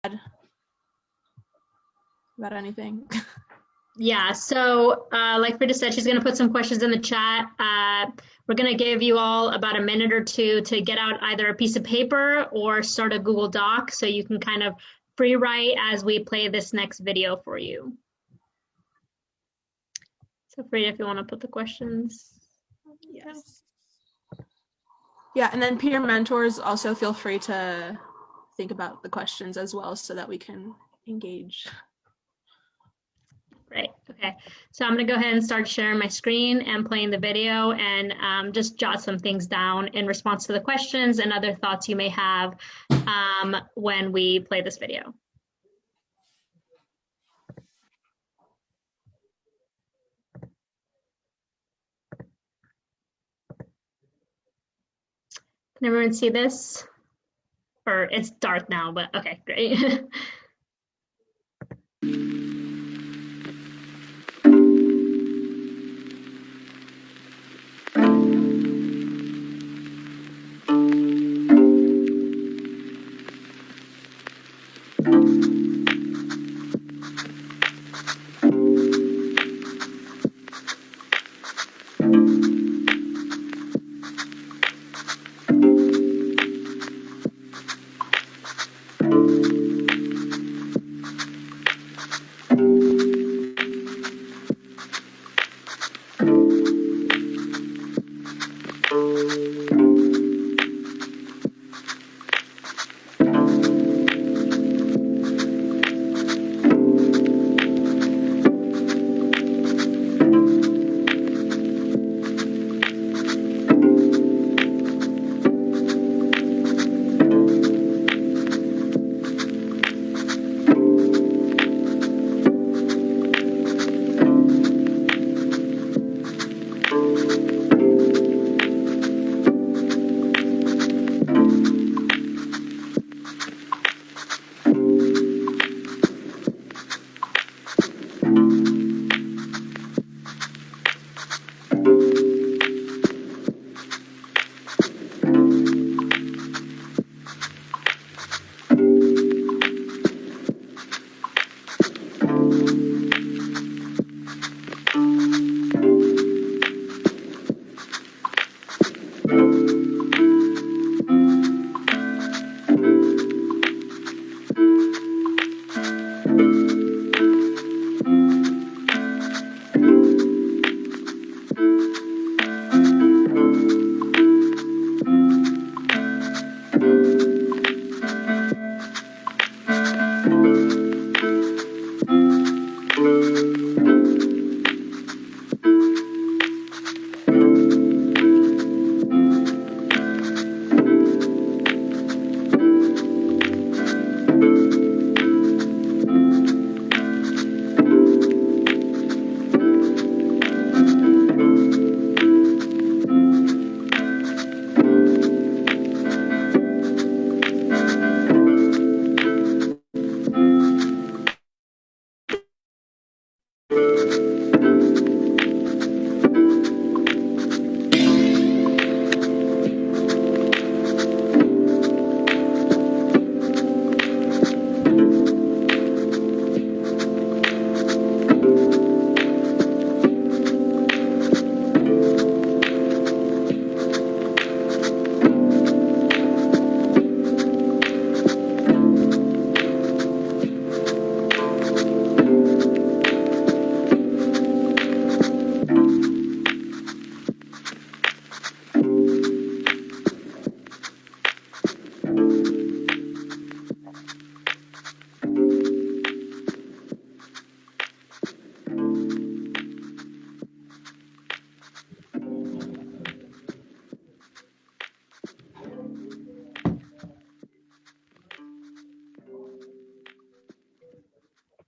about anything? Yeah, so like Frida said, she's going to put some questions in the chat. We're going to give you all about a minute or two to get out either a piece of paper or start a Google Doc so you can kind of free write as we play this next video for you. So Frida, if you want to put the questions. Yes. Yeah, and then peer mentors also feel free to think about the questions as well so that we can engage. Great. Okay. So I'm going to go ahead and start sharing my screen and playing the video and just jot some things down in response to the questions and other thoughts you may have when we play this video. Can everyone see this? Or it's dark now, but okay, great.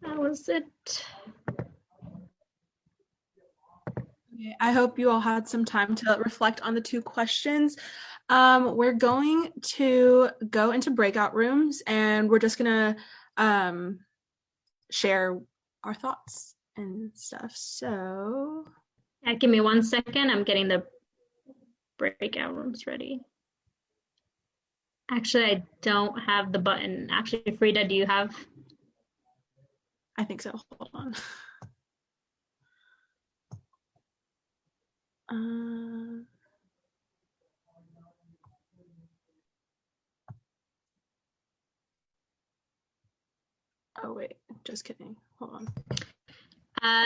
That was it. Okay, I hope you all had some time to reflect on the 2 questions. We're going to go into breakout rooms and we're just gonna share our thoughts and stuff. So Yeah, give me 1 second. I'm getting the breakout rooms ready. Actually, I don't have the button. Actually, Frida, do you have? I think so. Hold on. Oh wait, just kidding. Hold on.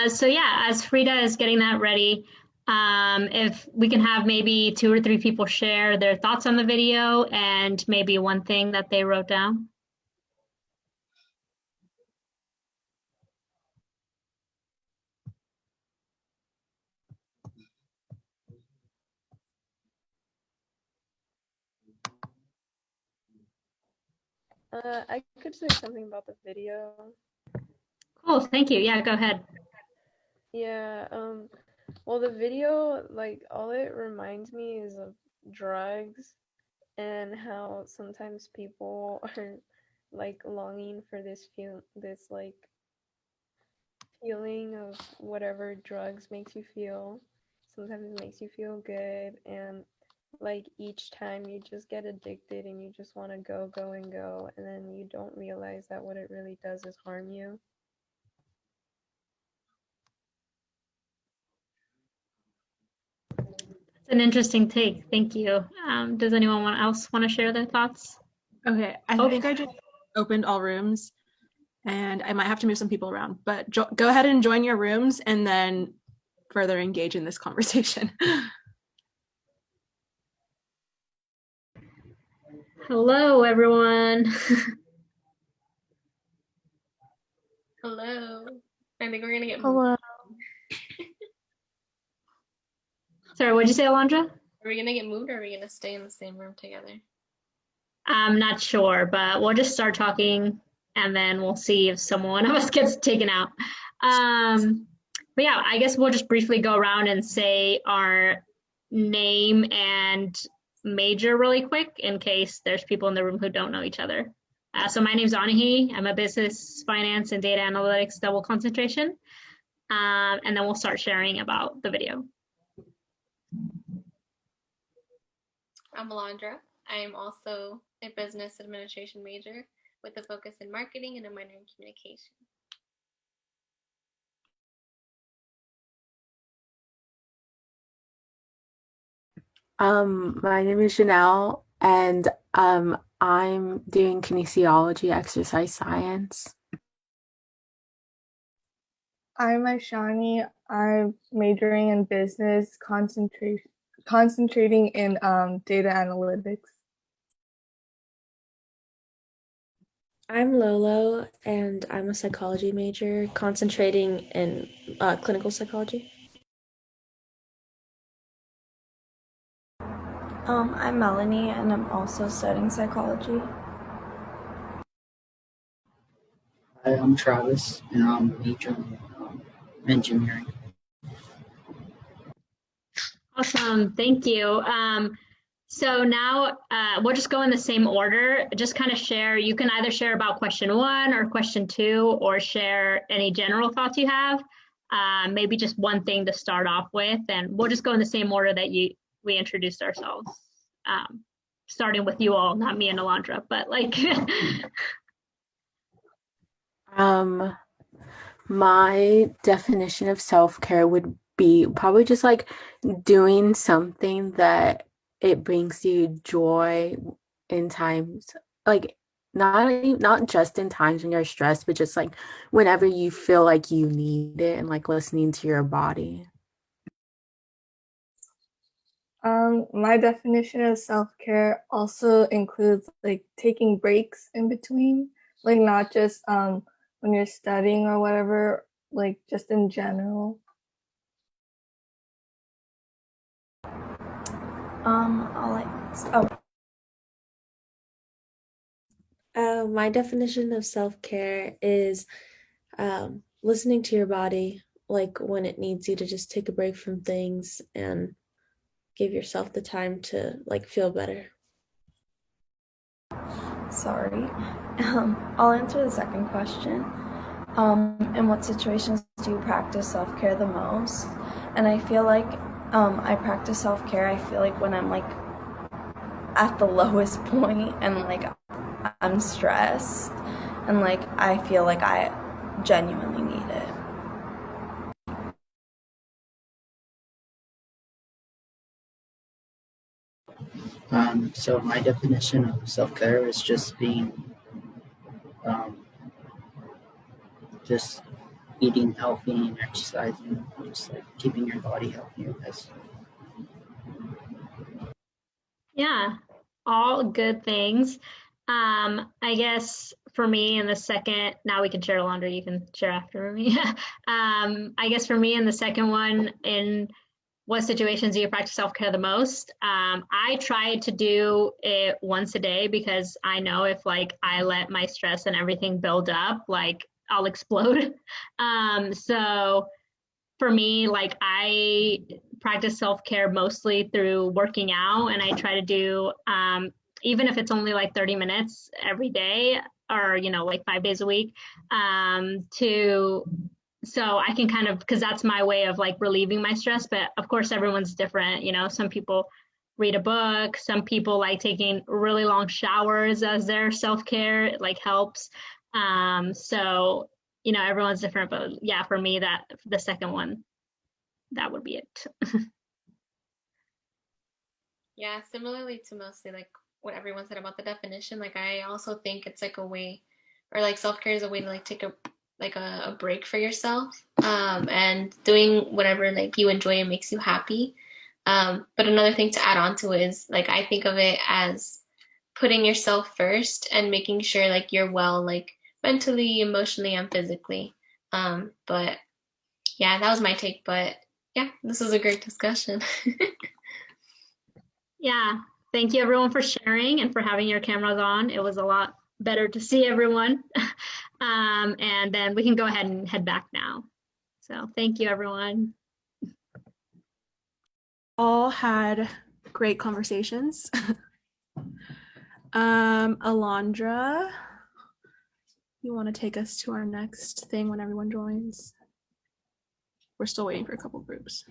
So yeah, as Frida is getting that ready, if we can have maybe 2 or 3 people share their thoughts on the video and maybe one thing that they wrote down. I could say something about the video. Cool, thank you. Yeah, go ahead. Yeah, well, the video, like, all it reminds me is of drugs and how sometimes people are, like, longing for this, like, feeling of whatever drugs makes you feel. Sometimes it makes you feel good, and, like, each time you just get addicted and you just want to go, go, and go, and then you don't realize that what it really does is harm you. It's an interesting take. Thank you. Does anyone else want to share their thoughts? Okay, I think I just opened all rooms and I might have to move some people around, but go ahead and join your rooms and then further engage in this conversation. Hello, everyone. Hello. I think we're gonna get Hello. Sorry, what'd you say, Alondra? Are we gonna get moved or are we gonna stay in the same room together? I'm not sure, but we'll just start talking and then we'll see if someone of us gets taken out. But yeah, I guess we'll just briefly go around and say our name and major really quick in case there's people in the room who don't know each other. So my name's Anahi. I'm a business, finance, and data analytics double concentration. And then we'll start sharing about the video. I'm Alondra. I am also a business administration major with a focus in marketing and a minor in communication. My name is Janelle, and I'm doing kinesiology, exercise science. I'm Aishani. I'm majoring in business, concentrating in data analytics. I'm Lolo, and I'm a psychology major, concentrating in clinical psychology. I'm Melanie, and I'm also studying psychology. Hi, I'm Travis, and I'm majoring in engineering. Awesome, thank you. So now we'll just go in the same order. Just kind of share. You can either share about question 1 or question 2, or share any general thoughts you have. Maybe just one thing to start off with, and we'll just go in the same order that we introduced ourselves. Starting with you all, not me and Alondra, but like. My definition of self-care would be probably just like doing something that it brings you joy in times, like not just in times when you're stressed, but just like whenever you feel like you need it, and like listening to your body. My definition of self-care also includes like taking breaks in between, like not just when you're studying or whatever, like just in general. My definition of self-care is listening to your body, like when it needs you to just take a break from things and give yourself the time to like feel better. Sorry. I'll answer the second question. In what situations do you practice self-care the most? And I feel like I practice self-care, I feel like when I'm like at the lowest point and like I'm stressed and like I feel like I genuinely need it. So my definition of self-care is just being, just eating healthy and exercising, just like keeping your body healthy, I guess. Yeah, all good things. I guess for me in the second, now we can share, Alondra, you can share after me. I guess for me in the second one, in what situations do you practice self-care the most? I try to do it once a day because I know if like I let my stress and everything build up, like I'll explode. So for me, like I practice self-care mostly through working out, and I try to do even if it's only like 30 minutes every day or like 5 days a week, to so I can kind of, because that's my way of like relieving my stress. But of course everyone's different. Some people read a book, some people like taking really long showers as their self-care. It like helps. So everyone's different, but yeah, for me, that the second one, that would be it. Yeah, similarly to mostly like what everyone said about the definition, like I also think it's like a way, or like self-care is a way to like take a break for yourself, and doing whatever like you enjoy and makes you happy. But another thing to add on to is like I think of it as putting yourself first and making sure like you're well, like mentally, emotionally, and physically. But yeah, that was my take. But yeah, this was a great discussion. Yeah, thank you everyone for sharing and for having your cameras on. It was a lot better to see everyone. And then we can go ahead and head back now. So thank you everyone. All had great conversations. Alondra, you want to take us to our next thing when everyone joins? We're still waiting for a couple groups.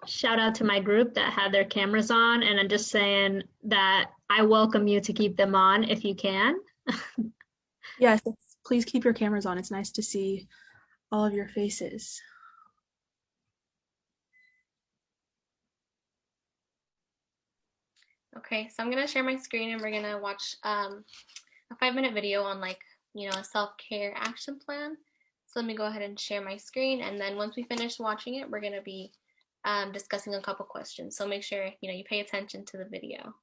Shout out to my group that had their cameras on, and I'm just saying that I welcome you to keep them on if you can. Yes, please keep your cameras on. It's nice to see all of your faces. Okay, so I'm gonna share my screen and we're gonna watch a 5-minute video on like a self-care action plan. So let me go ahead and share my screen, and then once we finish watching it, we're gonna be discussing a couple questions. So make sure you pay attention to the video.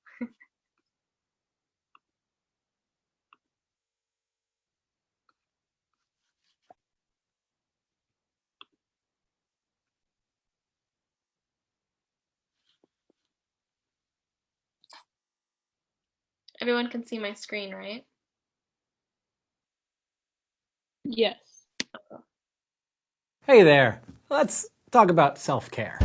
Everyone can see my screen, right? Yes. Hey there, let's talk about self-care.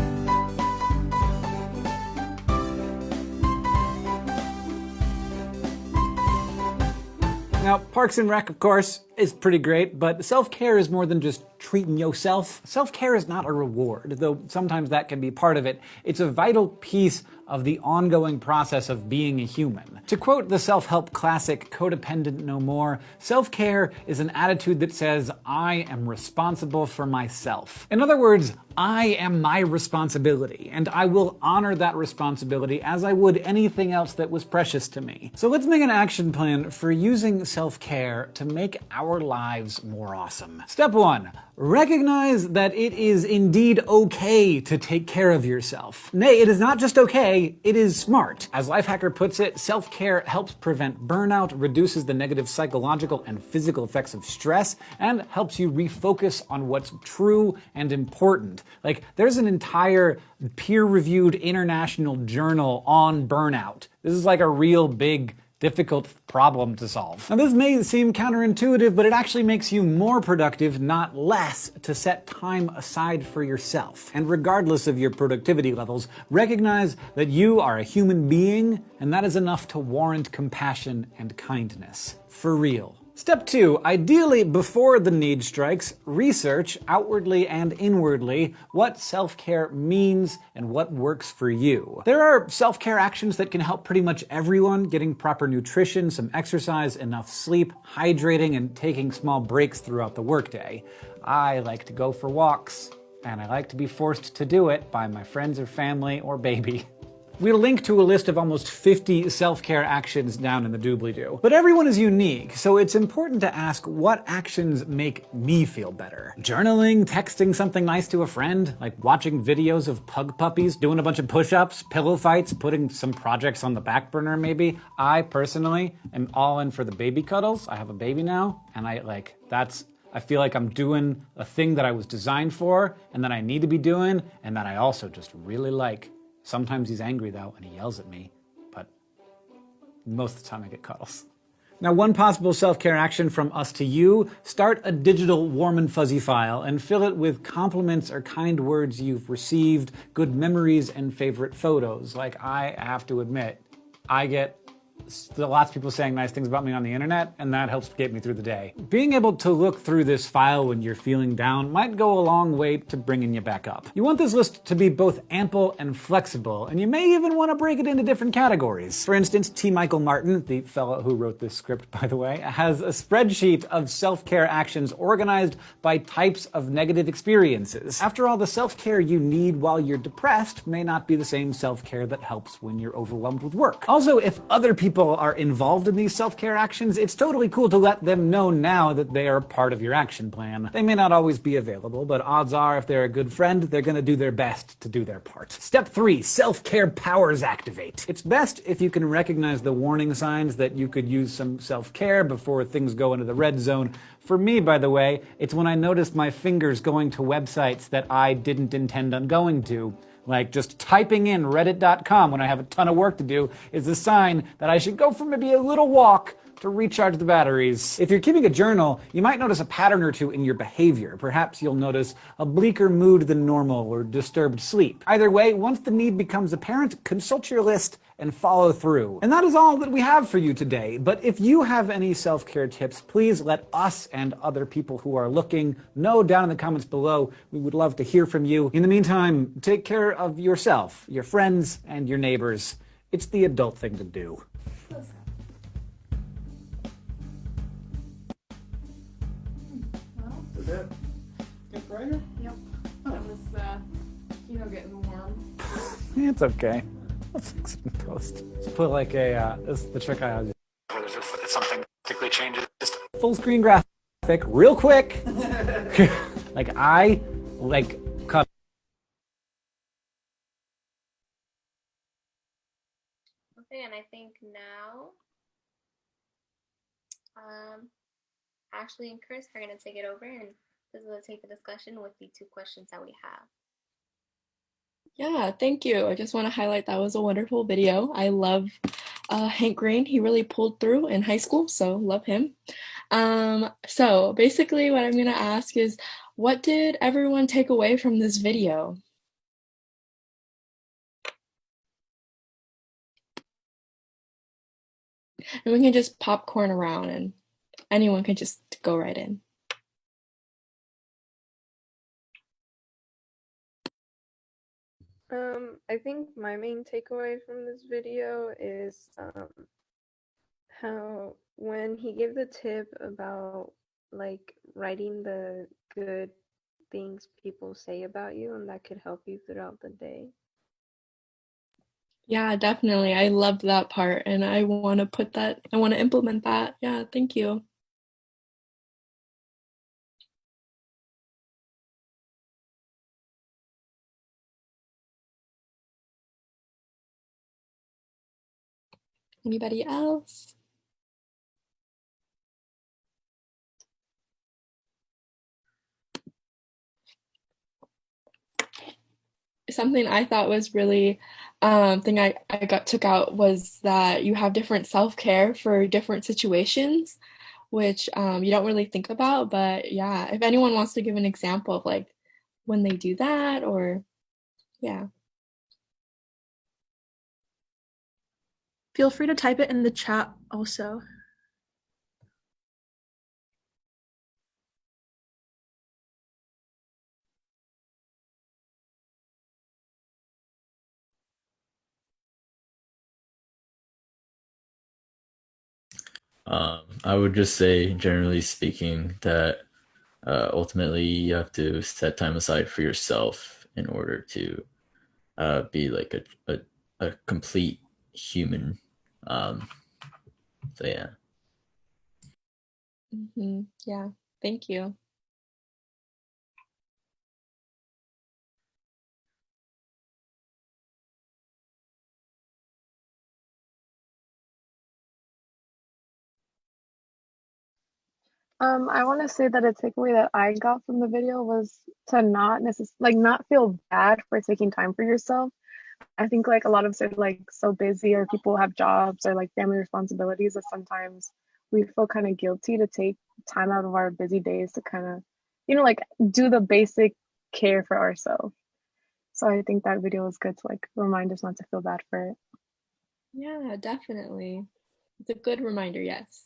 Now, Parks and Rec, of course, is pretty great, but self-care is more than just treating yourself. Self-care is not a reward, though sometimes that can be part of it. It's a vital piece of the ongoing process of being a human. To quote the self-help classic Codependent No More, self-care is an attitude that says, I am responsible for myself. In other words, I am my responsibility, and I will honor that responsibility as I would anything else that was precious to me. So let's make an action plan for using self-care to make our lives more awesome. Step 1. Recognize that it is indeed okay to take care of yourself. Nay, it is not just okay, it is smart. As Lifehacker puts it, self-care helps prevent burnout, reduces the negative psychological and physical effects of stress, and helps you refocus on what's true and important. Like, there's an entire peer-reviewed international journal on burnout. This is like a real big difficult problem to solve. Now this may seem counterintuitive, but it actually makes you more productive, not less, to set time aside for yourself. And regardless of your productivity levels, recognize that you are a human being, and that is enough to warrant compassion and kindness. For real. Step 2. Ideally, before the need strikes, research outwardly and inwardly what self-care means and what works for you. There are self-care actions that can help pretty much everyone: getting proper nutrition, some exercise, enough sleep, hydrating, and taking small breaks throughout the workday. I like to go for walks, and I like to be forced to do it by my friends or family or baby. We'll link to a list of almost 50 self-care actions down in the doobly-doo. But everyone is unique, so it's important to ask what actions make me feel better. Journaling, texting something nice to a friend, like watching videos of pug puppies, doing a bunch of push-ups, pillow fights, putting some projects on the back burner maybe. I personally am all in for the baby cuddles. I have a baby now, and I feel like I'm doing a thing that I was designed for, and that I need to be doing, and that I also just really like. Sometimes he's angry though, and he yells at me, but most of the time I get cuddles. Now, one possible self-care action from us to you: start a digital warm and fuzzy file and fill it with compliments or kind words you've received, good memories, and favorite photos. Like, I have to admit, I get lots of people saying nice things about me on the internet, and that helps get me through the day. Being able to look through this file when you're feeling down might go a long way to bringing you back up. You want this list to be both ample and flexible, and you may even want to break it into different categories. For instance, T. Michael Martin, the fellow who wrote this script, by the way, has a spreadsheet of self-care actions organized by types of negative experiences. After all, the self-care you need while you're depressed may not be the same self-care that helps when you're overwhelmed with work. Also, if other people are involved in these self-care actions, it's totally cool to let them know now that they are part of your action plan. They may not always be available, but odds are if they're a good friend, they're gonna do their best to do their part. Step 3, self-care powers activate. It's best if you can recognize the warning signs that you could use some self-care before things go into the red zone. For me, by the way, it's when I notice my fingers going to websites that I didn't intend on going to. Like, just typing in reddit.com when I have a ton of work to do is a sign that I should go for maybe a little walk to recharge the batteries. If you're keeping a journal, you might notice a pattern or two in your behavior. Perhaps you'll notice a bleaker mood than normal or disturbed sleep. Either way, once the need becomes apparent, consult your list and follow through. And that is all that we have for you today. But if you have any self-care tips, please let us and other people who are looking know down in the comments below. We would love to hear from you. In the meantime, take care of yourself, your friends, and your neighbors. It's the adult thing to do. Is it get brighter? Yep. Oh. It was, getting warm. It's okay. I'll fix it in post. Just put like this is the trick I always do. If something particularly changes, just full screen graphic, real quick. Cut. Okay, and I think now, Ashley and Chris are going to take it over and facilitate the discussion with the 2 questions that we have. Yeah, thank you. I just want to highlight that was a wonderful video. I love Hank Green. He really pulled through in high school, so love him. So basically what I'm going to ask is, what did everyone take away from this video? And we can just popcorn around and anyone can just go right in. I think my main takeaway from this video is how when he gave the tip about like writing the good things people say about you and that could help you throughout the day. Yeah, definitely. I loved that part and I want to implement that. Yeah, thank you. Anybody else? something I thought was really thing I got took out was that you have different self-care for different situations, which you don't really think about. But yeah, if anyone wants to give an example of like when they do that, or yeah. Feel free to type it in the chat also. I would just say, generally speaking, that ultimately you have to set time aside for yourself in order to be like a complete human. Um, so yeah. Yeah, thank you. I want to say that a takeaway that I got from the video was to not necessarily not feel bad for taking time for yourself. I think like a lot of us are like so busy, or people have jobs or like family responsibilities, that sometimes we feel kind of guilty to take time out of our busy days to kind of, like do the basic care for ourselves. So I think that video was good to like remind us not to feel bad for it. Yeah, definitely. It's a good reminder, yes.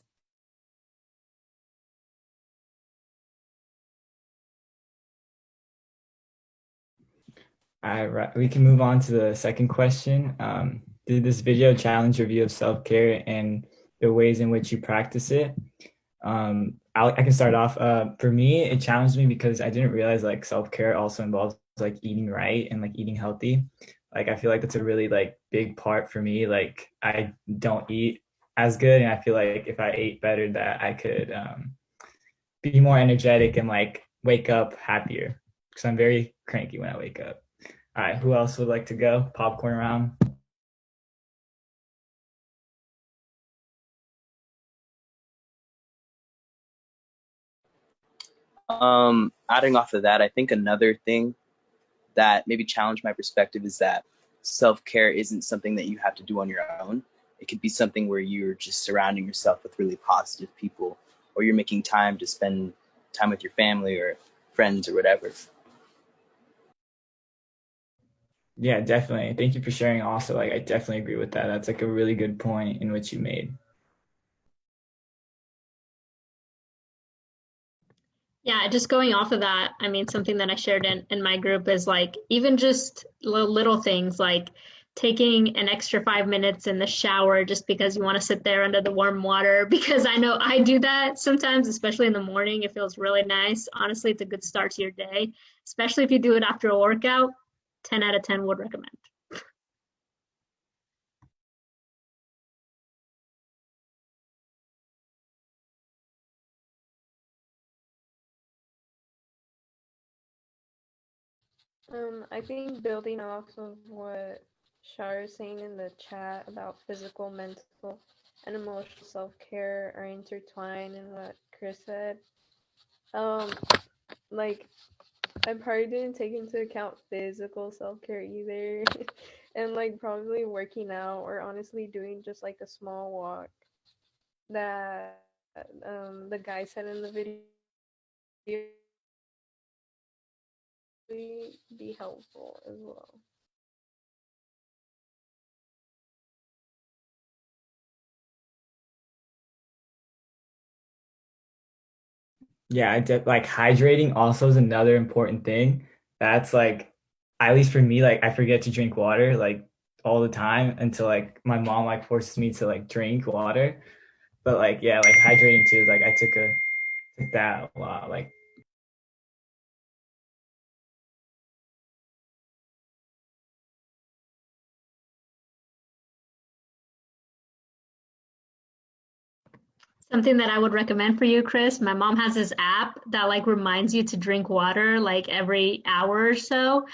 All right, we can move on to the second question. Did this video challenge your view of self-care and the ways in which you practice it? I can start off. For me, it challenged me because I didn't realize like self-care also involves like eating right and like eating healthy. Like I feel like that's a really like big part for me. Like I don't eat as good, and I feel like if I ate better, that I could be more energetic and like wake up happier, because I'm very cranky when I wake up. All right, who else would like to go? Popcorn round. Adding off of that, I think another thing that maybe challenged my perspective is that self-care isn't something that you have to do on your own. It could be something where you're just surrounding yourself with really positive people, or you're making time to spend time with your family or friends or whatever. Yeah, definitely. Thank you for sharing also. Like I definitely agree with that. That's like a really good point in which you made. Yeah, just going off of that, I mean, something that I shared in my group is like even just little things like taking an extra 5 minutes in the shower just because you want to sit there under the warm water. Because I know I do that sometimes, especially in the morning. It feels really nice. Honestly, it's a good start to your day, especially if you do it after a workout. 10 out of 10 would recommend. I think building off of what Shar is saying in the chat about physical, mental, and emotional self-care are intertwined in what Chris said. Like I probably didn't take into account physical self-care either. And like probably working out, or honestly doing just like a small walk that the guy said in the video be helpful as well. Yeah, like hydrating also is another important thing. That's like, at least for me, like I forget to drink water like all the time until like my mom like forces me to like drink water. But like yeah, like hydrating too is like I took that a lot. Like Something that I would recommend for you, Chris, my mom has this app that like reminds you to drink water like every hour or so.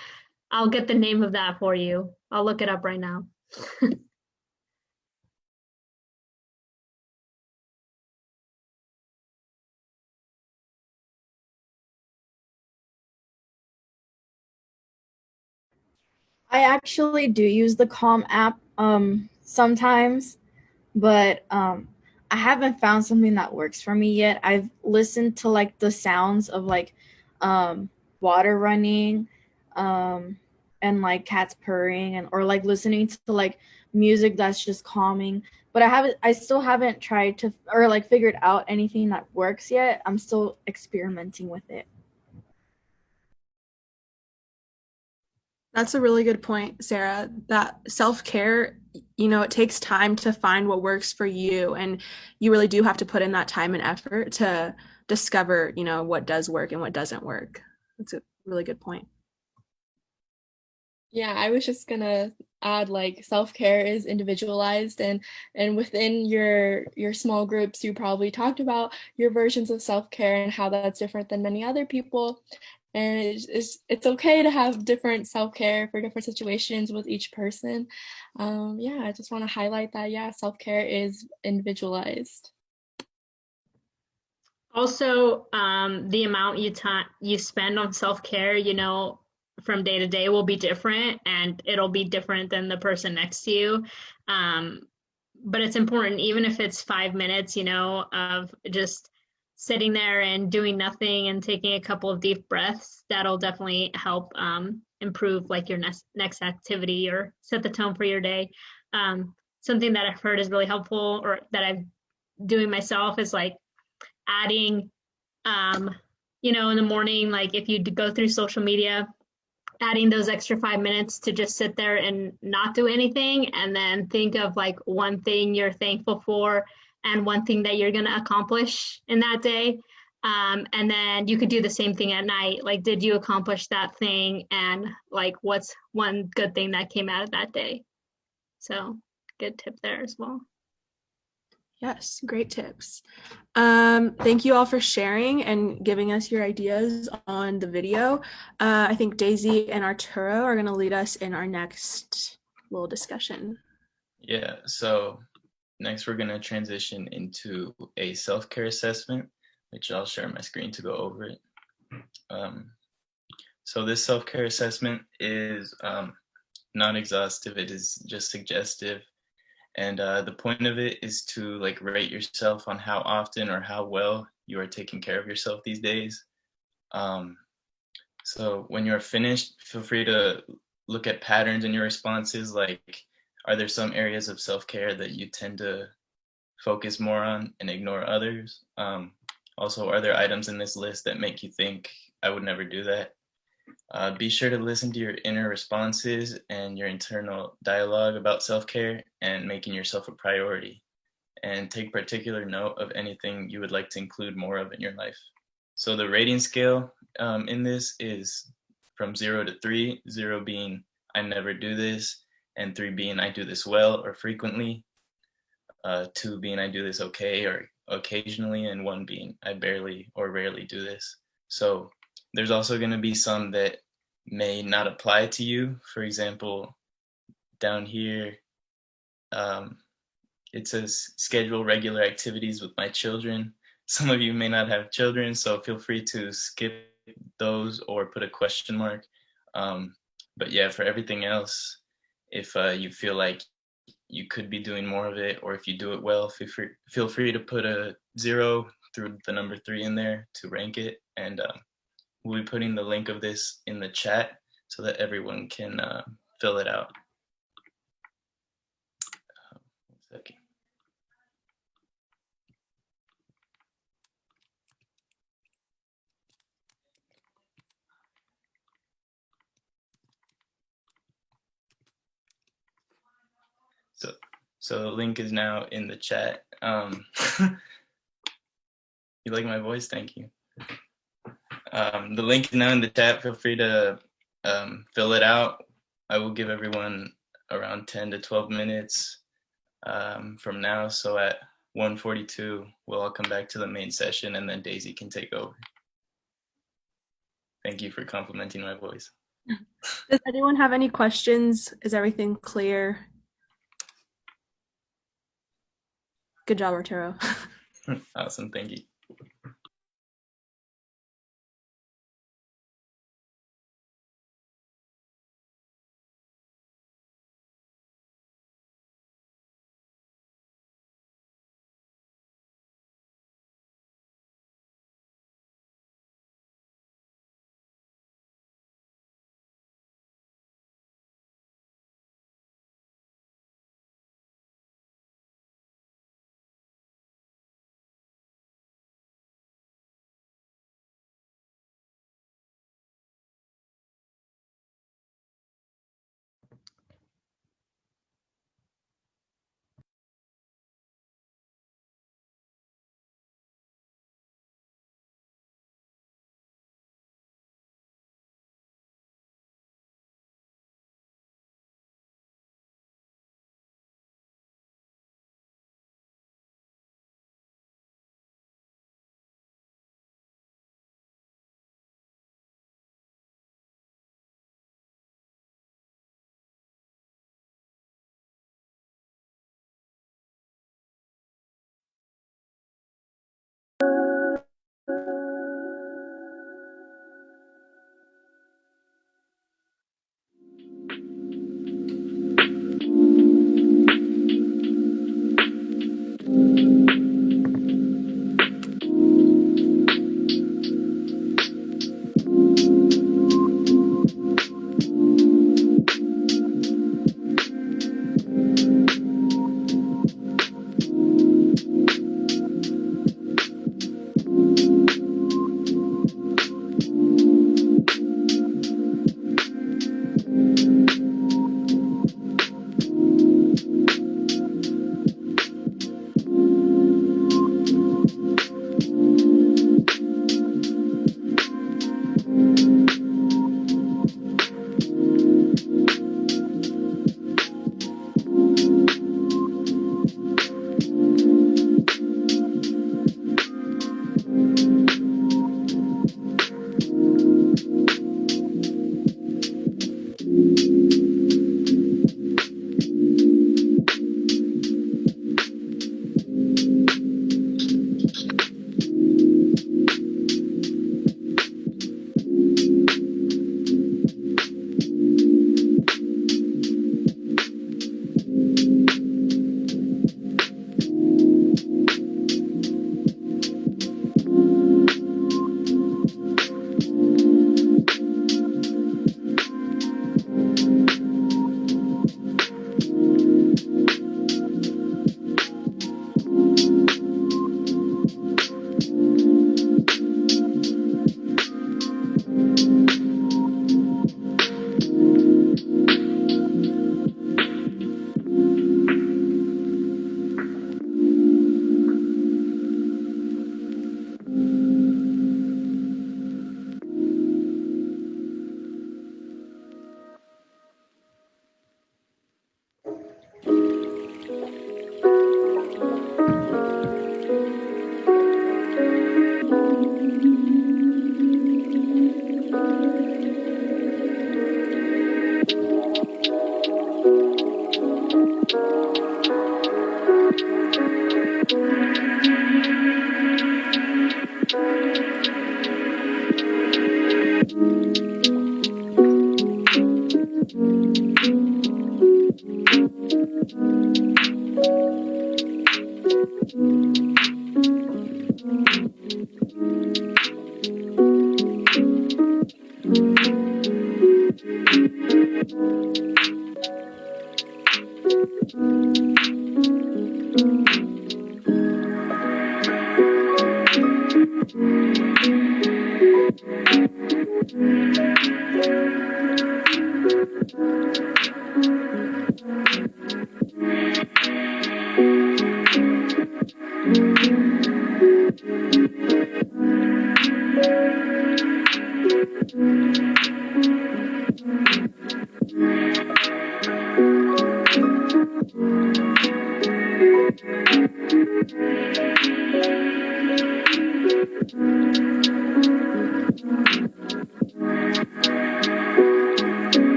I'll get the name of that for you. I'll look it up right now. I actually do use the Calm app sometimes, but I haven't found something that works for me yet. I've listened to like the sounds of like water running and like cats purring and or like listening to like music that's just calming. But I still haven't tried to or like figured out anything that works yet. I'm still experimenting with it. That's a really good point, Sarah. That self-care, it takes time to find what works for you, and you really do have to put in that time and effort to discover, what does work and what doesn't work. That's a really good point. Yeah, I was just gonna add like self-care is individualized and within your small groups you probably talked about your versions of self-care and how that's different than many other people. And it's okay to have different self-care for different situations with each person. Yeah, I just want to highlight that, yeah, self-care is individualized. Also, the amount you spend on self-care, from day to day will be different, and it'll be different than the person next to you. Um, but it's important, even if it's 5 minutes, of just sitting there and doing nothing and taking a couple of deep breaths. That'll definitely help improve like your next activity or set the tone for your day. Something that I've heard is really helpful, or that I'm doing myself, is like adding in the morning, like if you go through social media, adding those extra 5 minutes to just sit there and not do anything, and then think of like one thing you're thankful for and one thing that you're going to accomplish in that day. And then you could do the same thing at night. Like, did you accomplish that thing? And like, what's one good thing that came out of that day? So, good tip there as well. Yes, great tips. Thank you all for sharing and giving us your ideas on the video. I think Daisy and Arturo are going to lead us in our next little discussion. Yeah, so next we're going to transition into a self-care assessment, which I'll share my screen to go over it. So this self-care assessment is not exhaustive, it is just suggestive. And the point of it is to like rate yourself on how often or how well you are taking care of yourself these days. So when you're finished, feel free to look at patterns in your responses. Like, are there some areas of self-care that you tend to focus more on and ignore others? Also, are there items in this list that make you think, I would never do that? Be sure to listen to your inner responses and your internal dialogue about self-care and making yourself a priority. And take particular note of anything you would like to include more of in your life. So the rating scale in this is from 0 to 3, 0 being I never do this, and 3 being I do this well or frequently, 2 being I do this okay or occasionally, and 1 being I barely or rarely do this. So there's also going to be some that may not apply to you. For example, down here, it says schedule regular activities with my children. Some of you may not have children, so feel free to skip those or put a question mark. But yeah, for everything else, if you feel like you could be doing more of it, or if you do it well, feel free to put a 0 through the number 3 in there to rank it. And we'll be putting the link of this in the chat so that everyone can fill it out. One second. So the link is now in the chat. You like my voice? Thank you. The link is now in the chat. Feel free to fill it out. I will give everyone around 10 to 12 minutes from now. So at 1:42, we'll all come back to the main session, and then Daisy can take over. Thank you for complimenting my voice. Does anyone have any questions? Is everything clear? Good job, Arturo. Awesome, thank you.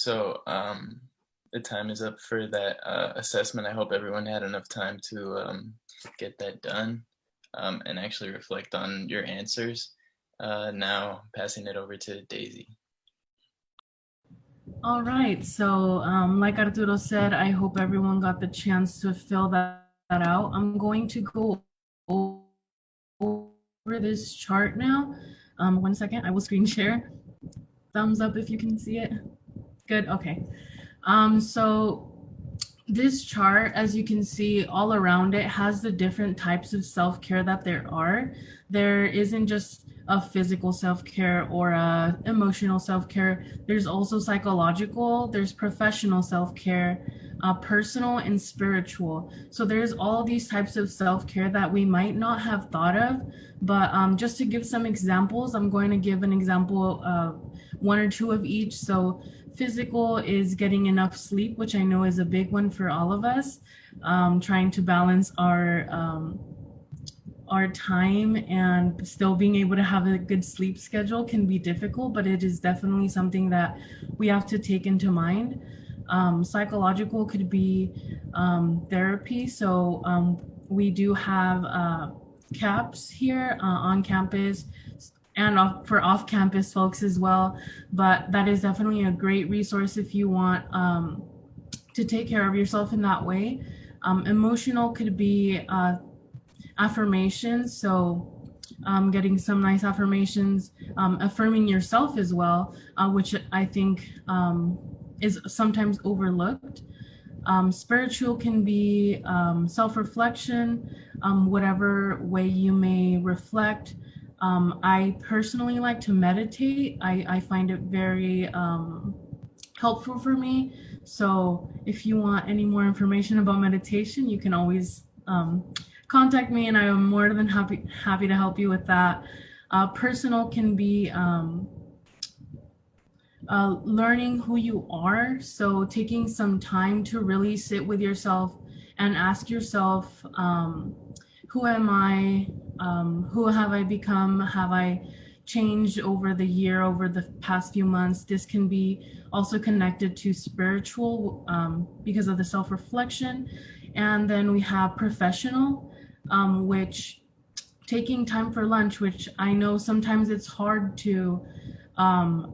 So the time is up for that assessment. I hope everyone had enough time to get that done and actually reflect on your answers. Now passing it over to Daisy. All right, so like Arturo said, I hope everyone got the chance to fill that out. I'm going to go over this chart now. 1 second, I will screen share. Thumbs up if you can see it. Good, okay. So this chart, as you can see all around it, has the different types of self-care that there are. There isn't just a physical self-care or a emotional self-care. There's also psychological, there's professional self-care, personal and spiritual. So there's all these types of self-care that we might not have thought of, but just to give some examples, I'm going to give an example of 1 or 2 of each. So physical is getting enough sleep, which I know is a big one for all of us. Trying to balance our time and still being able to have a good sleep schedule can be difficult, but it is definitely something that we have to take into mind. Psychological could be therapy. So we do have CAPS here on campus and for off-campus folks as well, but that is definitely a great resource if you want to take care of yourself in that way. Emotional could be affirmations, so getting some nice affirmations, affirming yourself as well, which I think is sometimes overlooked. Spiritual can be self-reflection, whatever way you may reflect. I personally like to meditate. I find it very helpful for me. So if you want any more information about meditation, you can always contact me and I am more than happy to help you with that. Personal can be learning who you are. So taking some time to really sit with yourself and ask yourself, who am I? Who have I become? Have I changed over the year, over the past few months? This can be also connected to spiritual because of the self-reflection. And then we have professional, which taking time for lunch, which I know sometimes it's hard to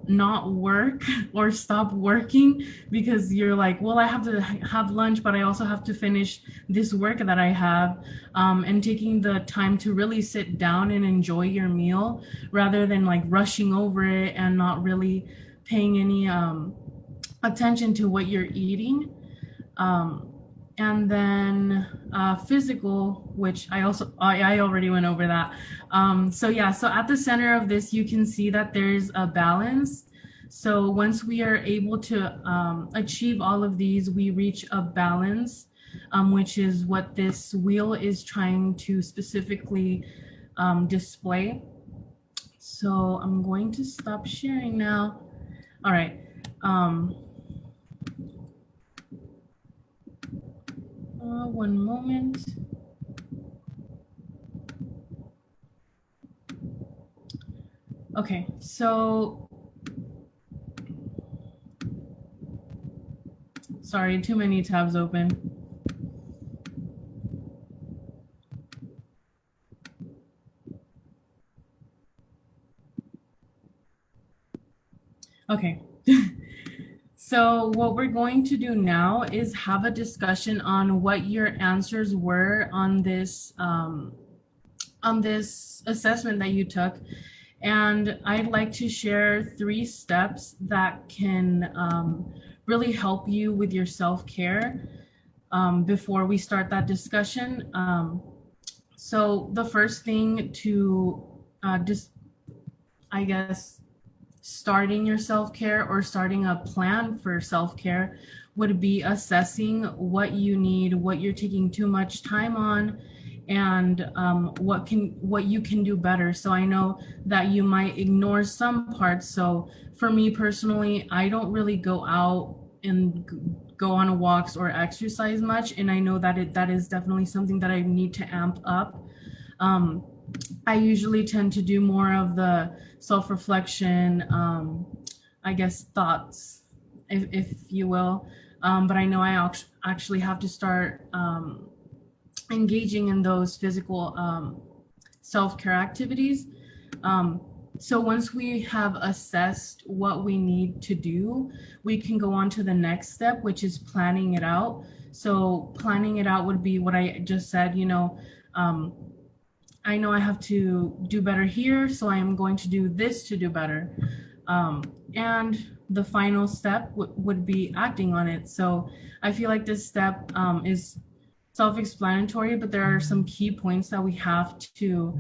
not work or stop working because you're like, well, I have to have lunch, but I also have to finish this work that I have, and taking the time to really sit down and enjoy your meal rather than like rushing over it and not really paying any attention to what you're eating. And then physical, which I already went over that. So yeah, so at the center of this, you can see that there's a balance. So once we are able to achieve all of these, we reach a balance, which is what this wheel is trying to specifically display. So I'm going to stop sharing now. All right. One moment. Okay, so sorry, too many tabs open. Okay. So what we're going to do now is have a discussion on what your answers were on this assessment that you took. And I'd like to share 3 steps that can really help you with your self-care before we start that discussion. So the first thing to I guess, starting your self-care or starting a plan for self-care would be assessing what you need, what you're taking too much time on, and what you can do better. So I know that you might ignore some parts. So for me personally, I don't really go out and go on walks or exercise much, and I know that that is definitely something that I need to amp up. I usually tend to do more of the self-reflection, I guess, thoughts if you will. But I know I actually have to start engaging in those physical self-care activities. Um, so once we have assessed what we need to do, we can go on to the next step, which is planning it out. So planning it out would be what I just said, I know I have to do better here, so I am going to do this to do better. And the final step would be acting on it. So I feel like this step is self-explanatory, but there are some key points that we have to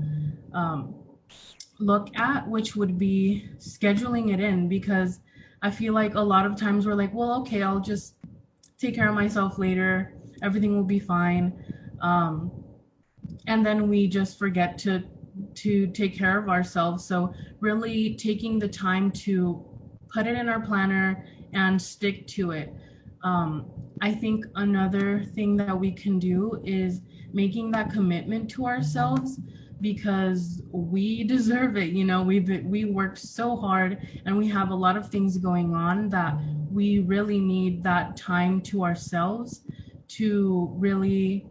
look at, which would be scheduling it in, because I feel like a lot of times we're like, well, okay, I'll just take care of myself later. Everything will be fine. And then we just forget to take care of ourselves. So really taking the time to put it in our planner and stick to it. I think another thing that we can do is making that commitment to ourselves, because we deserve it. We worked so hard and we have a lot of things going on that we really need that time to ourselves to really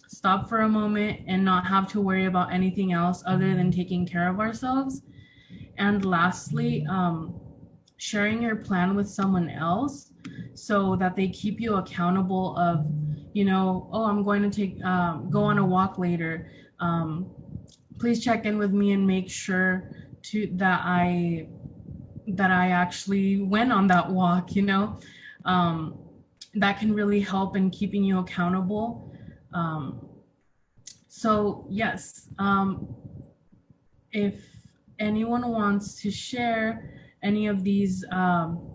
stop for a moment and not have to worry about anything else other than taking care of ourselves. And lastly, sharing your plan with someone else so that they keep you accountable of, oh, I'm going to go on a walk later. Please check in with me and make sure that I actually went on that walk. That can really help in keeping you accountable. So yes, if anyone wants to share any of these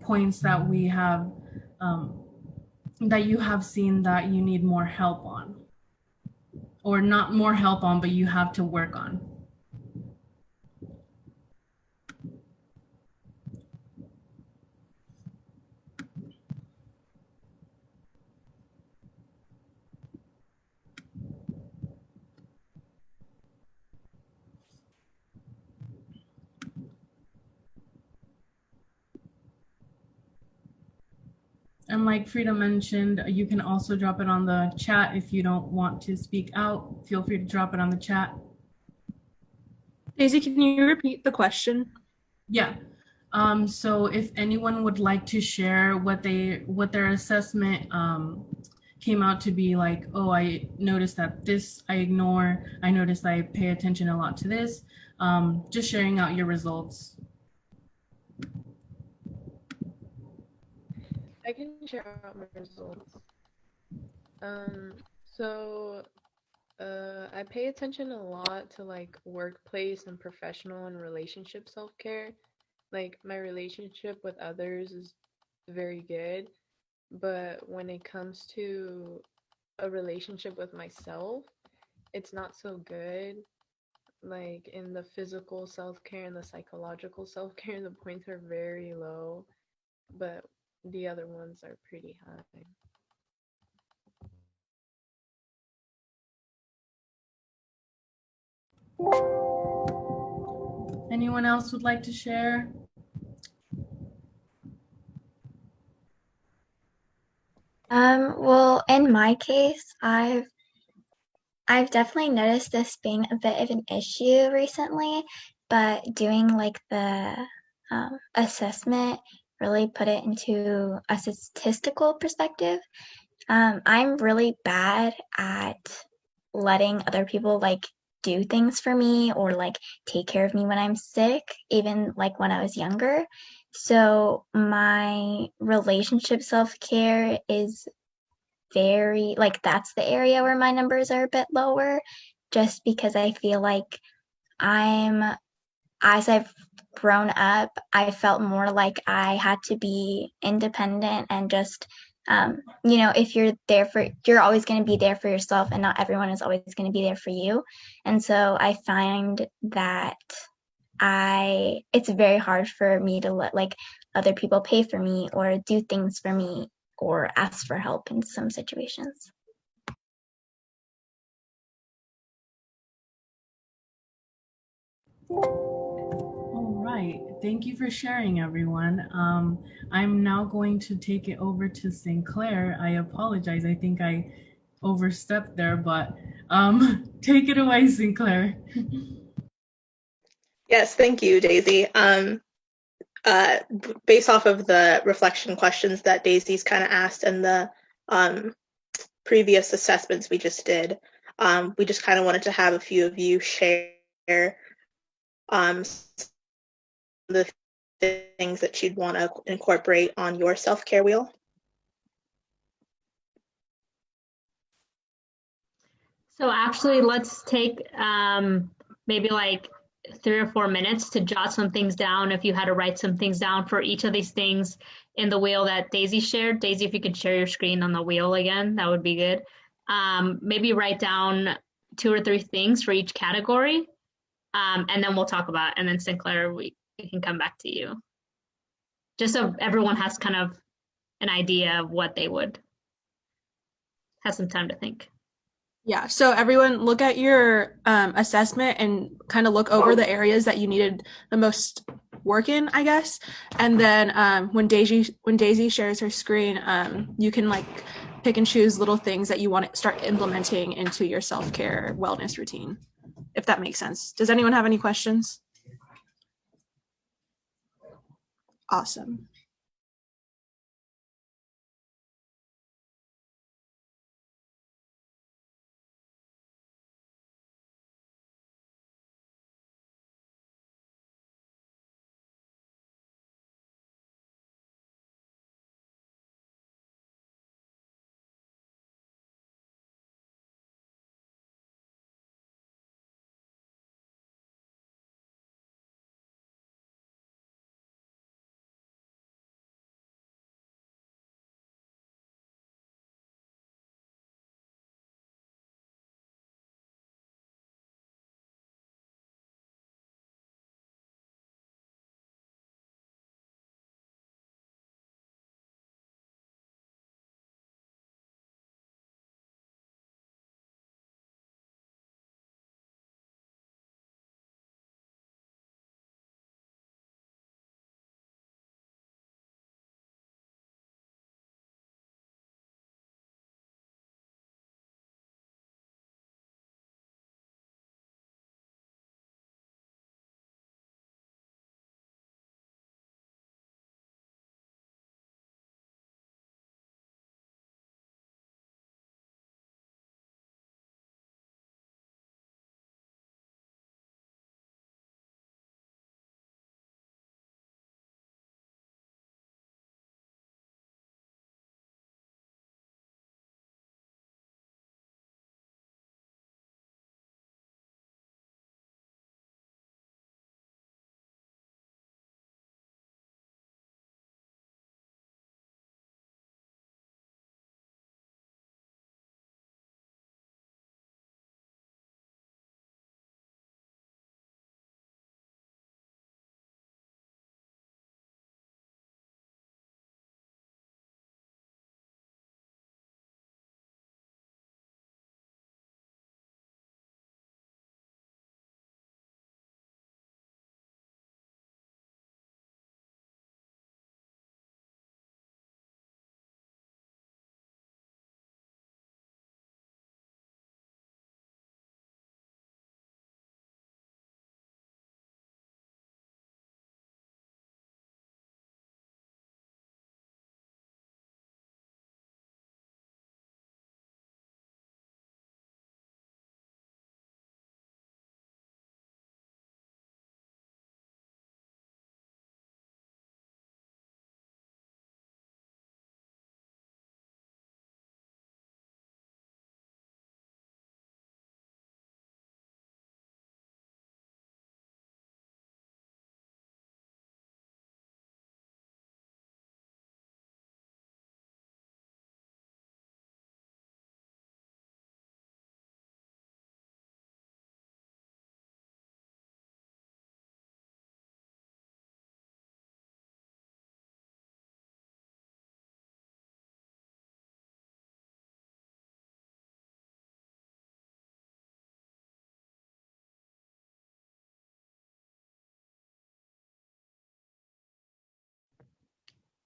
points that we have, that you have seen that you need more help on, or not more help on, but you have to work on. And like Frida mentioned, you can also drop it on the chat if you don't want to speak out. Feel free to drop it on the chat. Daisy, can you repeat the question? Yeah. So if anyone would like to share what their assessment came out to be, like, oh, I noticed that this I ignore, I noticed I pay attention a lot to this, just sharing out your results. I can share out my results. So I pay attention a lot to like workplace and professional and relationship self-care. Like my relationship with others is very good, but when it comes to a relationship with myself, it's not so good. Like in the physical self-care and the psychological self-care, the points are very low, but the other ones are pretty high. Anyone else would like to share? Well, in my case, I've definitely noticed this being a bit of an issue recently, but doing like the assessment really put it into a statistical perspective. I'm really bad at letting other people like do things for me or like take care of me when I'm sick, even like when I was younger. So my relationship self-care is very like that's the area where my numbers are a bit lower, just because I feel like I'm as I've grown up, I felt more like I had to be independent and just if you're always going to be there for yourself, and not everyone is always going to be there for you. And so I find that it's very hard for me to let like other people pay for me or do things for me or ask for help in some situations. All right. Thank you for sharing, everyone. I'm now going to take it over to Sinclair. I apologize. I think I overstepped there, but take it away, Sinclair. Yes, thank you, Daisy. Based off of the reflection questions that Daisy's kind of asked and the previous assessments we just did, we just kind of wanted to have a few of you share the things that you'd want to incorporate on your self-care wheel. So actually, let's take maybe like 3 or 4 minutes to jot some things down. If you had to write some things down for each of these things in the wheel that Daisy shared. Daisy, if you could share your screen on the wheel again, that would be good. Maybe write down 2 or 3 things for each category, and then we'll talk about it. And then Sinclair, we can come back to you. Just so everyone has kind of an idea of what they would have some time to think. Yeah, so everyone look at your assessment and kind of look over the areas that you needed the most work in, I guess. And then when Daisy shares her screen, you can like pick and choose little things that you want to start implementing into your self-care wellness routine, if that makes sense. Does anyone have any questions? Awesome.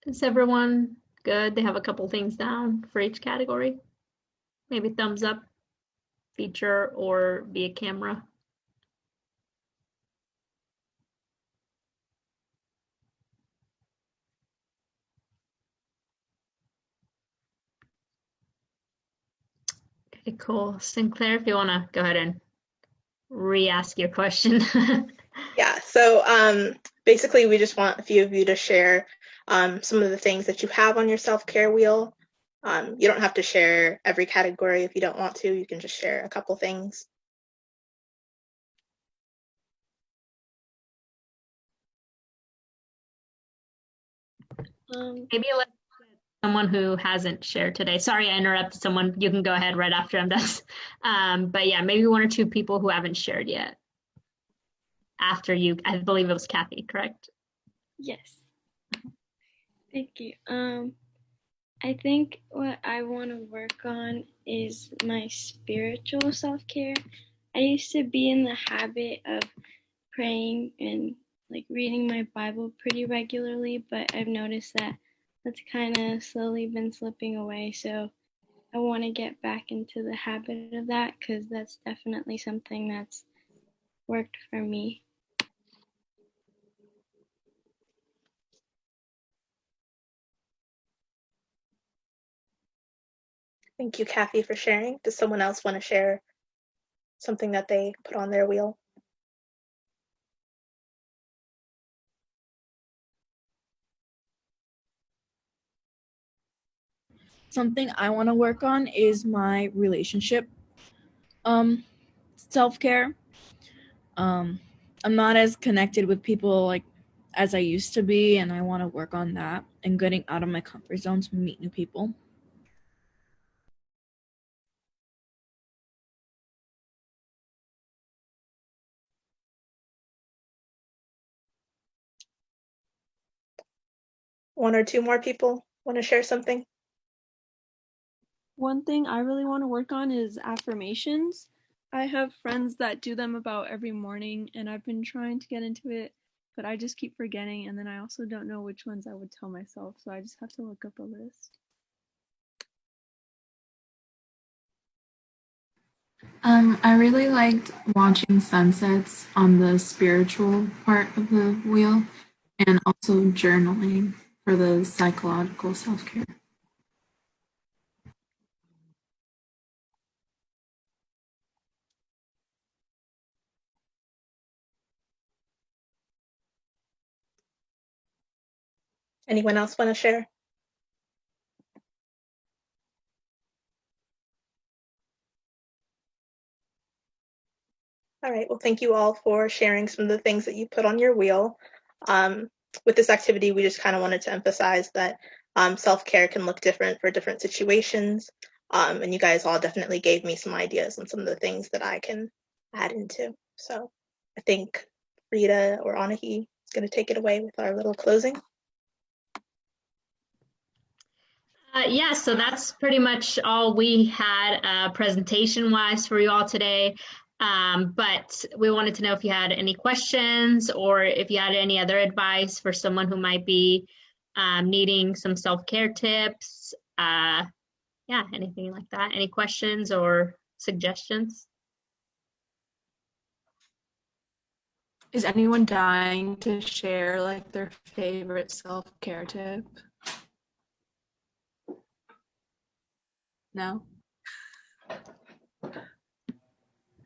Is everyone good? They have a couple things down for each category. Maybe thumbs up, feature, or via camera. Okay, cool. Sinclair, if you want to go ahead and re-ask your question. Yeah, so basically we just want a few of you to share some of the things that you have on your self-care wheel. You don't have to share every category if you don't want to. You can just share a couple things. Maybe let someone who hasn't shared today. Sorry, I interrupted someone. You can go ahead right after I'm done. But yeah, maybe one or two people who haven't shared yet. After you, I believe it was Kathy, correct? Yes. Thank you. I think what I want to work on is my spiritual self-care. I used to be in the habit of praying and like reading my Bible pretty regularly, but I've noticed that that's kind of slowly been slipping away. So I want to get back into the habit of that because that's definitely something that's worked for me. Thank you, Kathy, for sharing. Does someone else want to share something that they put on their wheel? Something I want to work on is my relationship self-care. I'm not as connected with people like as I used to be, and I want to work on that and getting out of my comfort zone to meet new people. One or two more people want to share something? One thing I really want to work on is affirmations. I have friends that do them about every morning, and I've been trying to get into it, but I just keep forgetting, and then I also don't know which ones I would tell myself, so I just have to look up a list. I really liked watching sunsets on the spiritual part of the wheel and also journaling for the psychological self care. Anyone else want to share? All right, well, thank you all for sharing some of the things that you put on your wheel. With this activity, we just kind of wanted to emphasize that self-care can look different for different situations. And you guys all definitely gave me some ideas on some of the things that I can add into. So I think Rita or Anahi is going to take it away with our little closing. Yeah, so that's pretty much all we had presentation-wise for you all today. But we wanted to know if you had any questions or if you had any other advice for someone who might be needing some self-care tips. Yeah, anything like that. Any questions or suggestions? Is anyone dying to share like their favorite self-care tip? No?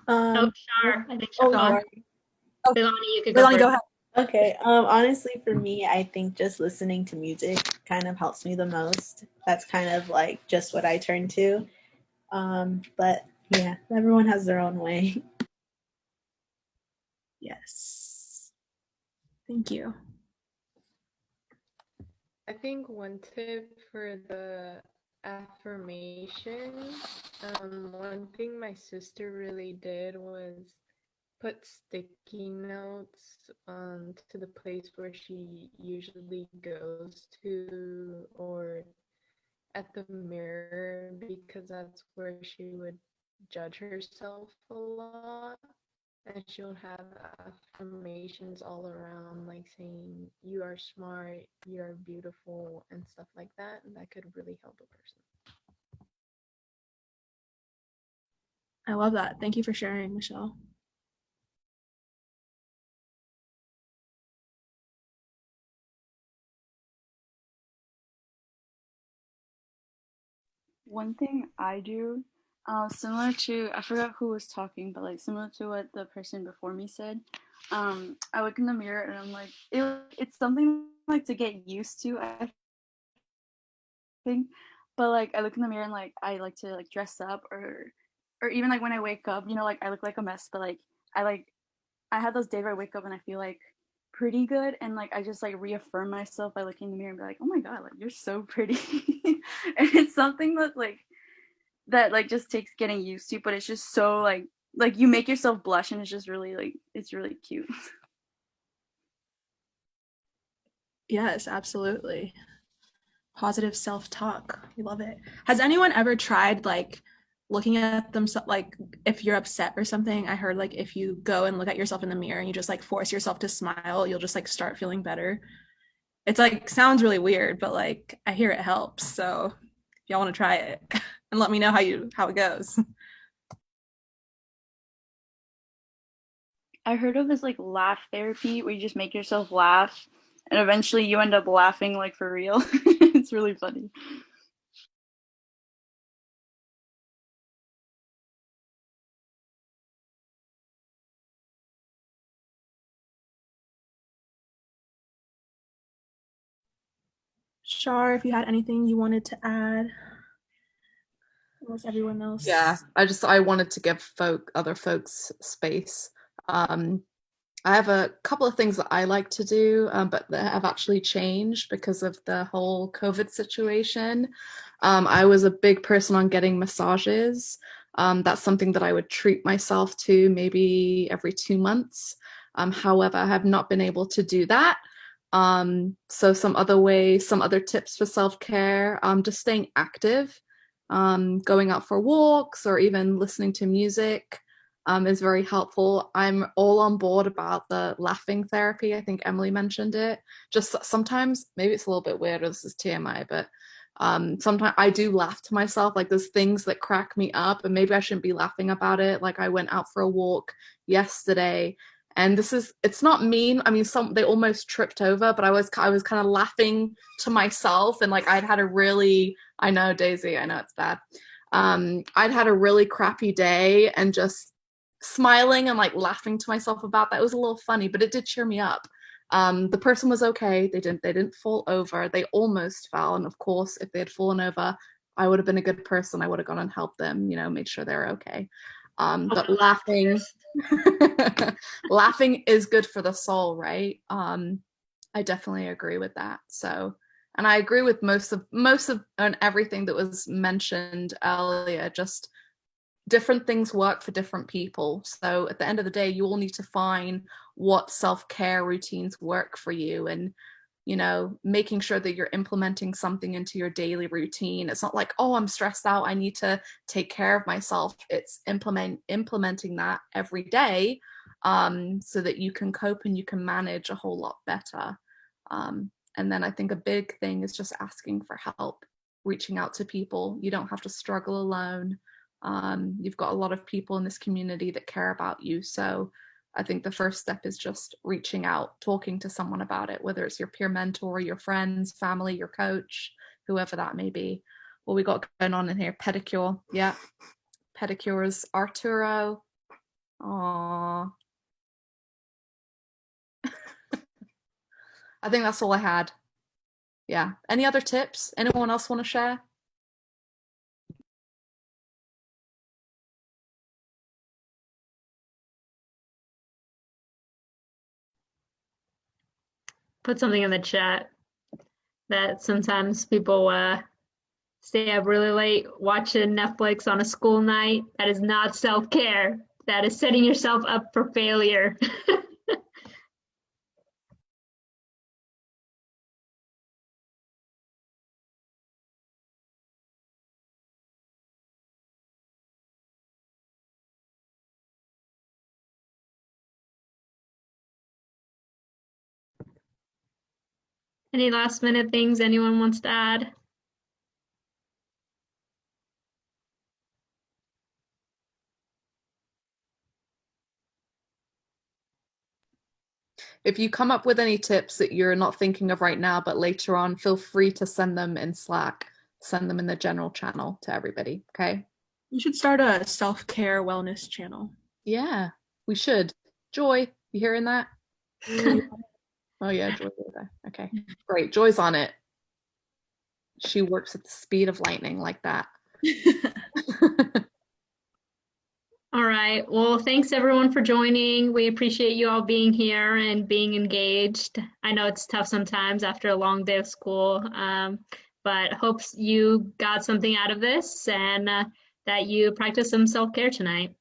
Oh, Shar. I think Oh, Shar. sorry. Leilani, you could go Leilani, first. go ahead. Okay. Honestly, for me, I think just listening to music kind of helps me the most. That's kind of like just what I turn to. But yeah, everyone has their own way. Yes. Thank you. I think one tip for the affirmation, one thing my sister really did was put sticky notes to the place where she usually goes to or at the mirror because that's where she would judge herself a lot. she'll have affirmations all around, like saying you are smart, you are beautiful, and stuff like that. And that could really help a person. I love that. Thank you for sharing, Michelle. One thing I do, similar to, I forgot who was talking, but like similar to what the person before me said, I look in the mirror and I'm like, it's something like to get used to, I think. But like I look in the mirror and like I like to like dress up, or even like when I wake up, you know, like I look like a mess, but like I have those days where I wake up and I feel like pretty good, and like I just like reaffirm myself by looking in the mirror and be like, oh my god, like you're so pretty. And it's something that like just takes getting used to, but it's just so like you make yourself blush, and it's just really like it's really cute. Yes, absolutely. Positive self-talk. We love it. Has anyone ever tried like looking at themselves, like if you're upset or something? I heard like if you go and look at yourself in the mirror and you just like force yourself to smile, you'll just like start feeling better. It's like sounds really weird, but like I hear it helps. So if y'all want to try it and let me know how it goes. I heard of this like laugh therapy where you just make yourself laugh, and eventually you end up laughing like for real. It's really funny. Shar, if you had anything you wanted to add, unless everyone else. Yeah, I wanted to give other folks space. I have a couple of things that I like to do, but that have actually changed because of the whole COVID situation. I was a big person on getting massages. That's something that I would treat myself to maybe every 2 months. However, I have not been able to do that. So some other tips for self-care, just staying active, going out for walks or even listening to music is very helpful. I'm all on board about the laughing therapy. I think Emily mentioned it. Just sometimes, maybe it's a little bit weird, or this is TMI, but sometimes I do laugh to myself. Like there's things that crack me up, and maybe I shouldn't be laughing about it. Like I went out for a walk yesterday, and it's not mean. I mean, they almost tripped over, but I was kind of laughing to myself, and like I know, Daisy, I know it's bad. I'd had a really crappy day, and just smiling and like laughing to myself about that. It was a little funny, but it did cheer me up. The person was okay. They didn't fall over. They almost fell, and of course, if they had fallen over, I would have been a good person. I would have gone and helped them, made sure they're okay. But laughing is good for the soul, right? I definitely agree with that. So, and I agree with most of and everything that was mentioned earlier. Just different things work for different people. So at the end of the day, you all need to find what self-care routines work for you, and making sure that you're implementing something into your daily routine. It's not like, oh, I'm stressed out, I need to take care of myself. It's implementing that every day, so that you can cope and you can manage a whole lot better. And then I think a big thing is just asking for help, reaching out to people. You don't have to struggle alone. You've got a lot of people in this community that care about you. So I think the first step is just reaching out, talking to someone about it, whether it's your peer mentor, your friends, family, your coach, whoever that may be. What we got going on in here? Pedicure. Yeah. Pedicures. Arturo. Aww. I think that's all I had. Yeah. Any other tips? Anyone else want to share? Put something in the chat that sometimes people stay up really late watching Netflix on a school night. That is not self-care. That is setting yourself up for failure. Any last minute things anyone wants to add? If you come up with any tips that you're not thinking of right now, but later on, feel free to send them in Slack, send them in the general channel to everybody, okay? You should start a self-care wellness channel. Yeah, we should. Joy, you hearing that? Oh yeah, Joy. Okay, great. Joy's on it. She works at the speed of lightning like that. All right. Well, thanks everyone for joining. We appreciate you all being here and being engaged. I know it's tough sometimes after a long day of school, but hopes you got something out of this and that you practice some self-care tonight.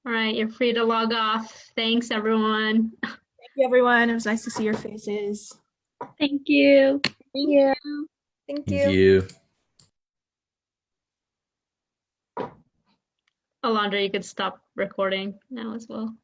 All right, you're free to log off. Thanks, everyone. Thank you, everyone. It was nice to see your faces. Thank you. Thank you. Thank Thank you. you. Alondra, you could stop recording now as well.